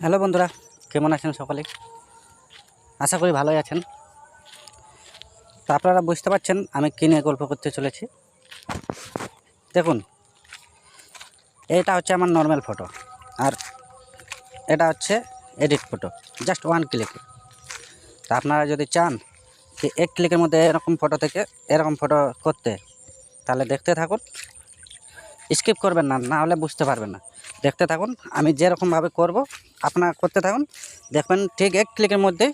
Hello বন্ধুরা, কেমন আছেন সকলে? আশা করি ভালোই আছেন। তো আপনারা বুঝতে পারছেন আমি কী নিয়ে গল্প করতে চলেছি। দেখুন, এটা হচ্ছে আমার নর্মাল ফটো, আর এটা হচ্ছে এডিট ফটো, জাস্ট ওয়ান ক্লিকে। তা আপনারা যদি চান যে এক ক্লিকের মধ্যে এরকম ফটো থেকে এরকম ফটো করতে, তাহলে দেখতে থাকুন, স্কিপ করবেন না, না হলে বুঝতে পারবেন না। দেখতে থাকুন, আমি যেরকমভাবে করব আপনারা করতে থাকুন, দেখবেন ঠিক এক ক্লিকের মধ্যে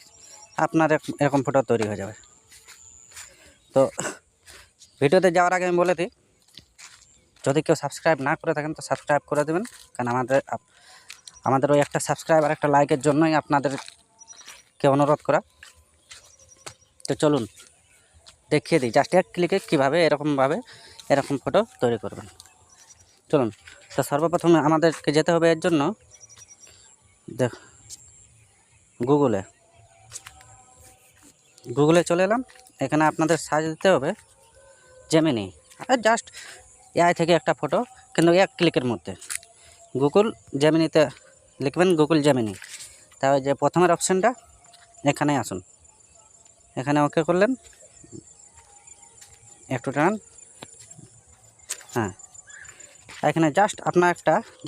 আপনার এরকম ফটো তৈরি হয়ে যাবে। তো ভিডিওতে যাওয়ার আগে আমি বলে দিই, যদি কেউ সাবস্ক্রাইব না করে থাকেন তো সাবস্ক্রাইব করে দেবেন, কারণ আমাদের ওই একটা সাবস্ক্রাইব আর একটা লাইকের জন্যই আপনাদেরকে অনুরোধ করা। তো চলুন দেখিয়ে দিই জাস্ট এক ক্লিকে কীভাবে এরকম ফটো তৈরি করবেন। চলুন, তো সর্বপ্রথমে আমাদেরকে যেতে হবে এর জন্য গুগলে চলে এলাম। এখানে আপনাদের সার্চ দিতে হবে জেমিনি, আর জাস্ট এআই থেকে একটা ফটো, কিন্তু এক ক্লিকের মধ্যে। গুগল জেমিনিতে লিখবেন গুগল জেমিনি, তাহলে যে প্রথমের অপশানটা এখানে আসুন, এখানে ওকে করলেন, একটু টান, হ্যাঁ, এখানে জাস্ট আপনার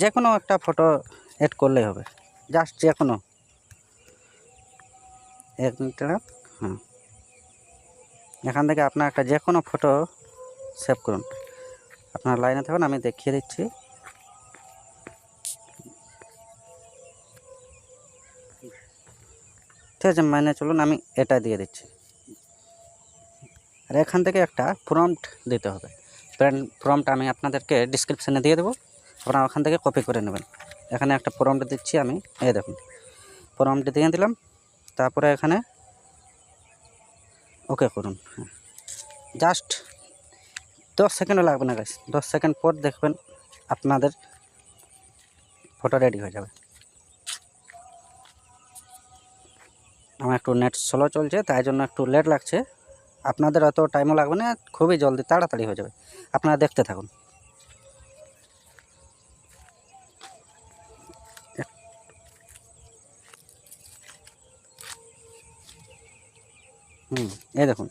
যে কোনো একটা ফটো এড করলেই হবে, জাস্ট যে কোনো হ্যাঁ, এখান থেকে আপনার যে কোনো ফটো সেভ করুন। আপনার লাইনে থাকুন, আমি দেখিয়ে দিচ্ছি। ঠিক আছে, মানে চলুন আমি এটা দিয়ে দিচ্ছি। আর এখান থেকে একটা প্রম্পট দিতে হবে। প্রম্পট আমি আপনাদেরকে ডিসক্রিপশানে দিয়ে দেবো, আপনারা ওখান থেকে কপি করে নেবেন। এখানে একটা প্রম্পট দিচ্ছি আমি, এই দেখুন প্রম্পট দিয়ে দিলাম। তারপরে এখানে ওকে করুন, হ্যাঁ, জাস্ট 10 সেকেন্ডও লাগবে না গাইস, 10 সেকেন্ড পর দেখবেন আপনাদের ফটো রেডি হয়ে যাবে। আমার একটু নেট স্লো চলছে, তাই জন্য একটু লেট লাগছে। আপনাদের অত টাইমও লাগবে না, খুবই জলদি তাড়াতাড়ি হয়ে যাবে, আপনারা দেখতে থাকুন। এই দেখুন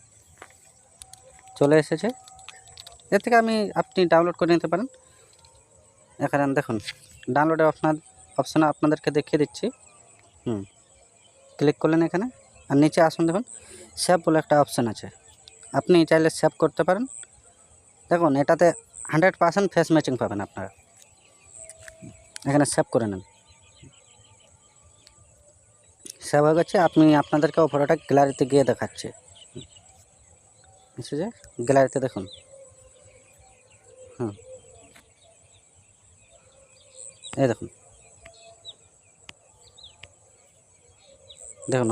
চলে এসেছে। এর থেকে আপনি ডাউনলোড করে নিতে পারেন। এখানে দেখুন ডাউনলোডের অপশানে আপনাদেরকে দেখিয়ে দিচ্ছি। ক্লিক করলেন এখানে, আর নিচে আসুন, দেখুন সেভ বলে একটা অপশান আছে, আপনি চাইলে সেভ করতে পারেন। দেখুন এটাতে 100% ফেস ম্যাচিং পাবেন আপনারা। এখানে সেভ করে নেন, সেভ হয়ে গেছে। আপনাদেরকে ফটোটা গ্যালারিতে গিয়ে দেখাচ্ছে, এসেছে গ্যালারিতে, দেখুন। এই দেখুন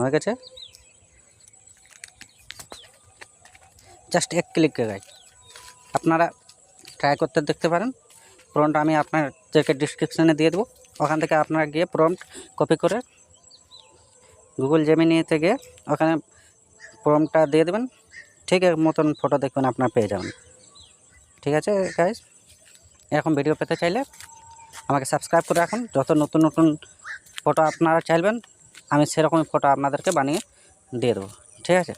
হয়ে গেছে, জাস্ট এক ক্লিকে গাইড। আপনারা ট্রাই করতে দেখতে পারেন। প্রম্পট আমি আপনাদেরকে ডিসক্রিপশানে দিয়ে দেবো, ওখান থেকে আপনারা গিয়ে প্রম্পট কপি করে গুগল জেমিনিতে গিয়ে ওখানে প্রম্পটটা দিয়ে দেবেন, ঠিক মতন ফটো দেখবেন আপনারা পেয়ে যাবেন। ঠিক আছে গাইস, এরকম ভিডিও পেতে চাইলে আমাকে সাবস্ক্রাইব করে রাখুন। যত নতুন নতুন ফটো আপনারা চাইবেন আমি সেরকমই ফটো আপনাদেরকে বানিয়ে দিয়ে দেবো। ঠিক আছে।